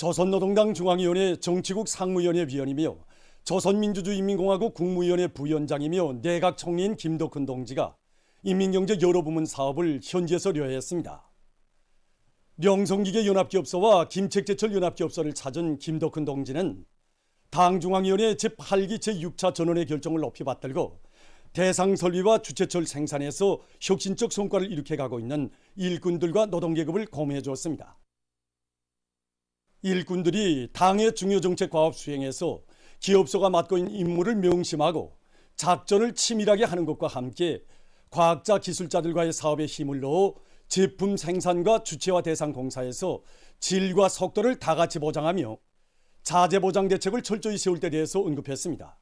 조선노동당 중앙위원회 정치국 상무위원회 위원이며 조선민주주의인민공화국 국무위원회 부위원장이며 내각 총리인 김덕훈 동지가 인민경제 여러 부문 사업을 현지에서 료해했습니다. 명성기계 연합기업소와 김책제철 연합기업소를 찾은 김덕훈 동지는 당 중앙위원회 제8기 제6차 전원의 결정을 높이 받들고 대상 설비와 주체철 생산에서 혁신적 성과를 일으켜가고 있는 일꾼들과 노동계급을 고무해 주었습니다. 일꾼들이 당의 중요 정책 과업 수행에서 기업소가 맡고 있는 임무를 명심하고 작전을 치밀하게 하는 것과 함께 과학자 기술자들과의 사업에 힘을 넣어 제품 생산과 주체와 대상 공사에서 질과 속도를 다 같이 보장하며 자재 보장 대책을 철저히 세울 때 대해서 언급했습니다.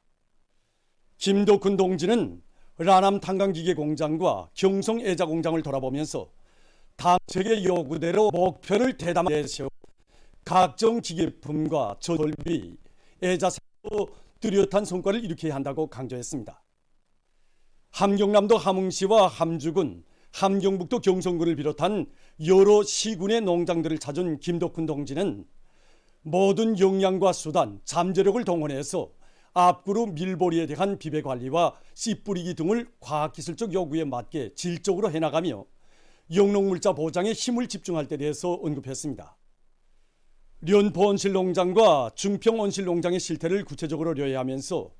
김덕훈 동지는 라남 탄광기계 공장과 경성 애자 공장을 돌아보면서 당책의 요구대로 목표를 대담하게 세워 각종 기계품과 설비, 애자세로 뚜렷한 성과를 일으켜야 한다고 강조했습니다. 함경남도 함흥시와 함주군, 함경북도 경성군을 비롯한 여러 시군의 농장들을 찾은 김덕훈 동지는 모든 역량과 수단, 잠재력을 동원해서 앞구루 밀보리에 대한 비배 관리와 씨 뿌리기 등을 과학기술적 요구에 맞게 질적으로 해나가며 영농물자 보장에 힘을 집중할 때 대해서 언급했습니다. 련포 온실농장과 중평 온실농장의 실태를 구체적으로 료해하면서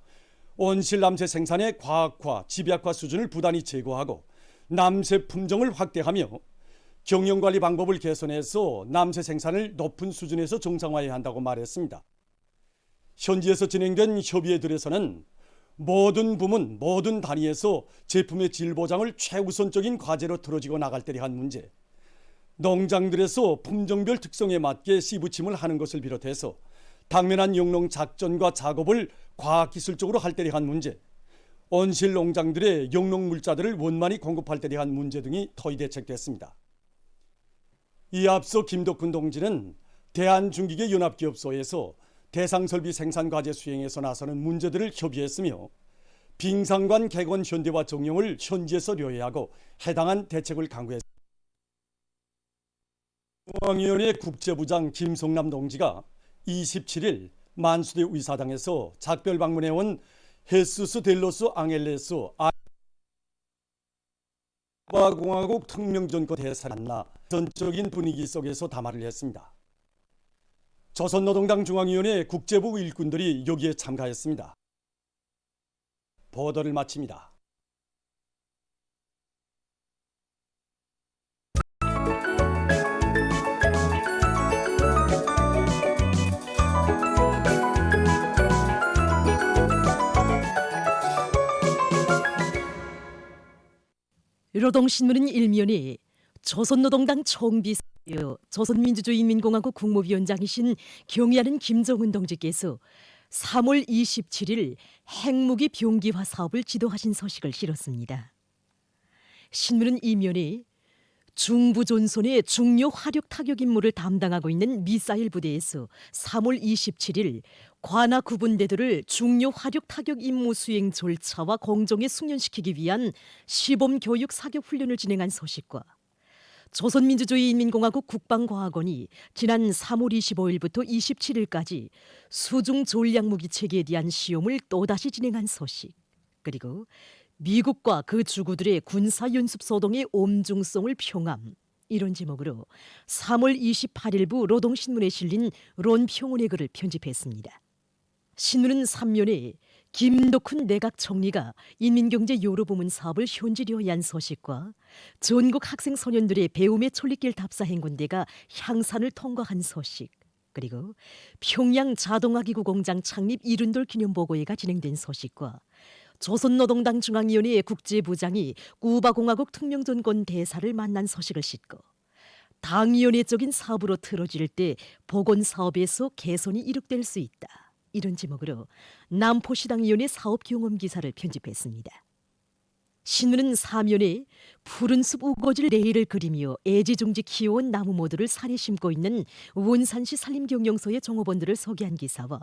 온실 남새 생산의 과학화, 집약화 수준을 부단히 제고하고 남새 품종을 확대하며 경영관리 방법을 개선해서 남새 생산을 높은 수준에서 정상화해야 한다고 말했습니다. 현지에서 진행된 협의회들에서는 모든 부문, 모든 단위에서 제품의 질 보장을 최우선적인 과제로 틀어지고 나갈 때에 한 문제, 농장들에서 품종별 특성에 맞게 씨부침을 하는 것을 비롯해서 당면한 영농 작전과 작업을 과학기술적으로 할 때에 한 문제, 온실 농장들의 영농 물자들을 원만히 공급할 때에 한 문제 등이 토의 대책됐습니다. 이에 앞서 김덕훈 동지는 대한중기계 연합기업소에서 대상설비 생산 과제 수행에서 나서는 문제들을 협의했으며 빙상관 개건 현대화 정령을 현지에서 료해하고 해당한 대책을 강구했습니다. 중앙위원회 국제부장 김성남 동지가 27일 만수대 의사당에서 작별 방문해온 헤수스 델로스 앙헬레스 아쿠바공화국 특명전권 대사를 만나 전적인 분위기 속에서 담화를 했습니다. 조선노동당 중앙위원회 국제부 일꾼들이 여기에 참가했습니다. 보도를 마칩니다. 노동신문은 일면에 조선노동당 총비서이며 조선민주주의인민공화국 국무위원장이신 경의하는 김정은 동지께서 3월 27일 핵무기 병기화 사업을 지도하신 소식을 실었습니다. 신문은 이면에 중부존손의 중요 화력 타격 임무를 담당하고 있는 미사일 부대에서 3월 27일 관하 구분대들을 중요 화력 타격 임무 수행 절차와 공정에 숙련시키기 위한 시범 교육 사격 훈련을 진행한 소식과 조선민주주의인민공화국 국방과학원이 지난 3월 25일부터 27일까지 수중 전략무기 체계에 대한 시험을 또다시 진행한 소식, 그리고 미국과 그 주구들의 군사연습소동의 엄중성을 평함, 이런 제목으로 3월 28일부 노동신문에 실린 론평원의 글을 편집했습니다. 신문은 3면에 김덕훈 내각 총리가 인민경제 여러부문 사업을 현지 료해한 소식과 전국 학생 소년들의 배움의 천리길 답사 행군대가 향산을 통과한 소식, 그리고 평양 자동화기구 공장 창립 이른돌 기념보고회가 진행된 소식과 조선노동당 중앙위원회 국제부장이 쿠바공화국 특명전권 대사를 만난 소식을 싣고 당위원회적인 사업으로 틀어질 때 보건사업에서 개선이 이룩될 수 있다, 이런 제목으로 남포시당위원회 사업경험기사를 편집했습니다. 신문은 사면에 푸른숲 우거질 내일을 그리며 애지중지 키워온 나무 모두를 산에 심고 있는 원산시 산림경영소의 종업원들을 소개한 기사와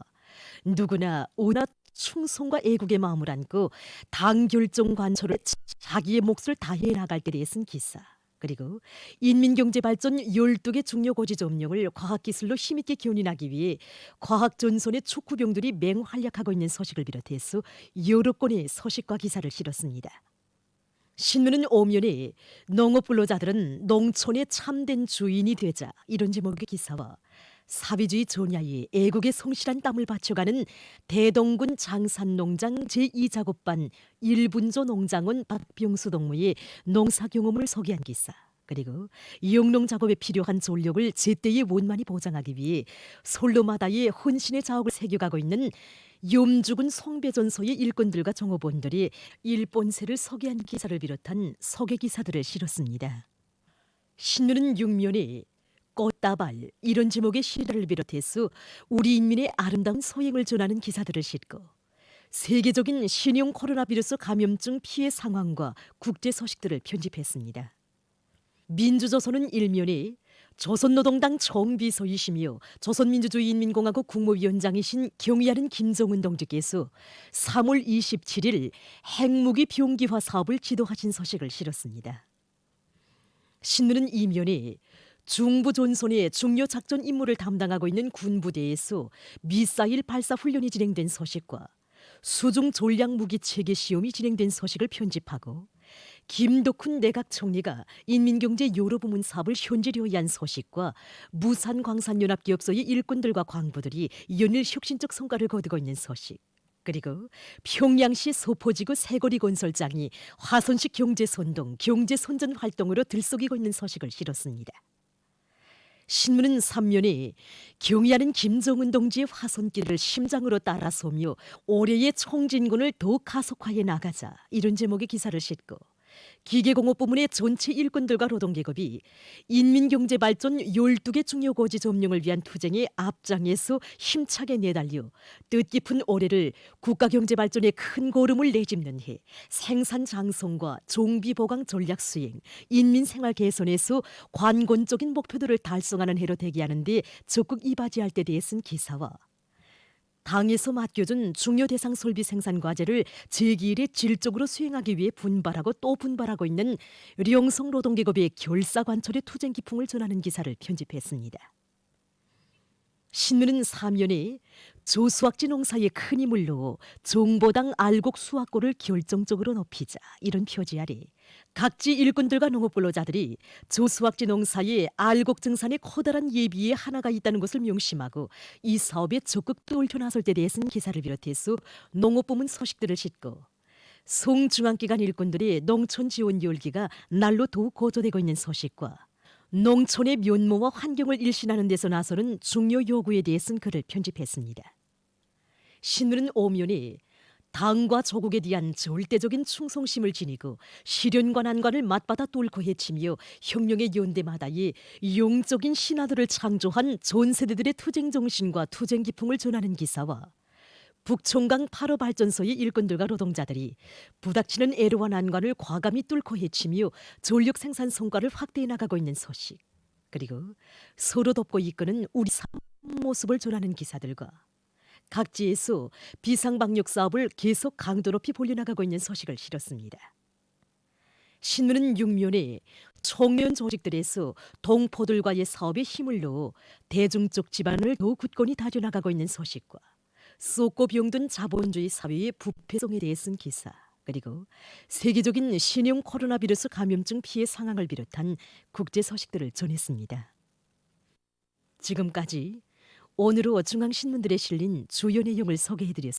누구나 온갖 충성과 애국의 마음을 안고 당 결정 관철에 자기의 몫을 다해 나갈 때에 쓴 기사, 그리고 인민경제발전 12개 중요고지 점령을 과학기술로 힘있게 견인하기 위해 과학전선의 촉구병들이 맹활약하고 있는 소식을 비롯해서 여러 건의 소식과 기사를 실었습니다. 신문은 오면에 농업 근로자들은 농촌의 참된 주인이 되자 이런 제목의 기사와 사회주의 전야에 애국의 성실한 땀을 바쳐가는 대동군 장산농장 제2작업반 1분조 농장원 박병수 동무의 농사 경험을 소개한 기사, 그리고 영농 작업에 필요한 전력을 제때에 원만히 보장하기 위해 솔로마다의 헌신의 자옥을 새겨가고 있는 염주군 송배전소의 일꾼들과 종업원들이 일본세를 소개한 기사를 비롯한 소개 기사들을 실었습니다. 신문은 6면에 꽃다발 이런 제목의 시를 비롯해서 우리 인민의 아름다운 소행을 전하는 기사들을 싣고 세계적인 신형 코로나 비루스 감염증 피해 상황과 국제 소식들을 편집했습니다. 민주조선은 1면에 조선노동당 총비서이시며 조선민주주의인민공화국 국무위원장이신 경의하는 김정은 동지께서 3월 27일 핵무기 병기화 사업을 지도하신 소식을 실었습니다. 신문은 2면에 중부 전선의 중요 작전 임무를 담당하고 있는 군부대에서 미사일 발사 훈련이 진행된 소식과 수중 전략 무기 체계 시험이 진행된 소식을 편집하고 김덕훈 내각 총리가 인민경제 여러 부문 사업을 현지로 위한 소식과 무산광산연합기업소의 일꾼들과 광부들이 연일 혁신적 성과를 거두고 있는 소식, 그리고 평양시 소포지구 새거리 건설장이 화선식 경제선동, 경제선전 활동으로 들썩이고 있는 소식을 실었습니다. 신문은 3면에 경의하는 김정은 동지의 화손길을 심장으로 따라서며 올해의 총진군을 더욱 가속화해 나가자 이런 제목의 기사를 싣고 기계공업 부문의 전체 일꾼들과 노동계급이 인민경제발전 12개 중요고지 점령을 위한 투쟁에 앞장에서 힘차게 내달려 뜻깊은 올해를 국가경제발전의 큰 걸음을 내짚는 해 생산장성과 종비보강 전략 수행, 인민생활 개선에서 관건적인 목표들을 달성하는 해로 대기하는 데 적극 이바지할 때 대해 쓴 기사와 당에서 맡겨준 중요 대상 설비 생산 과제를 제2일에 질적으로 수행하기 위해 분발하고 또 분발하고 있는 령성 노동계급의 결사관철의 투쟁 기풍을 전하는 기사를 편집했습니다. 신문은 3면에 조수학지 농사에 큰 힘을 넣어 정보당 알곡 수확고를 결정적으로 높이자 이런 표지 아래 각지 일꾼들과 농업근로자들이 조수학지 농사에 알곡 증산에 커다란 예비에 하나가 있다는 것을 명심하고 이 사업에 적극 떠올려 나설 때 대해 쓴 기사를 비롯해서 농업부문 소식들을 싣고 송중앙기관 일꾼들의 농촌 지원 열기가 날로 더욱 고조되고 있는 소식과 농촌의 면모와 환경을 일신하는 데서 나서는 중요 요구에 대해 쓴 글을 편집했습니다. 신문은 5면에 당과 조국에 대한 절대적인 충성심을 지니고 시련과 난관을 맞받아 뚫고 헤치며 혁명의 연대마다의 영적인 신화들을 창조한 전 세대들의 투쟁 정신과 투쟁 기풍을 전하는 기사와 북총강 8호 발전소의 일꾼들과 노동자들이 부닥치는 애로와 난관을 과감히 뚫고 헤치며 전력 생산 성과를 확대해 나가고 있는 소식, 그리고 서로 돕고 이끄는 우리 삶 모습을 전하는 기사들과 각지에서 비상방역 사업을 계속 강도 높이 벌려나가고 있는 소식을 실었습니다. 신문은 6면에 총련 조직들에서 동포들과의 사업에 힘을 넣어 대중적 지반을 더욱 굳건히 다져나가고 있는 소식과 쏟고 병든 자본주의 사회의 부패성에 대해 쓴 기사, 그리고 세계적인 신형 코로나 비루스 감염증 피해 상황을 비롯한 국제 소식들을 전했습니다. 지금까지 오늘로 중앙신문들에 실린 주요 내용을 소개해드렸습니다.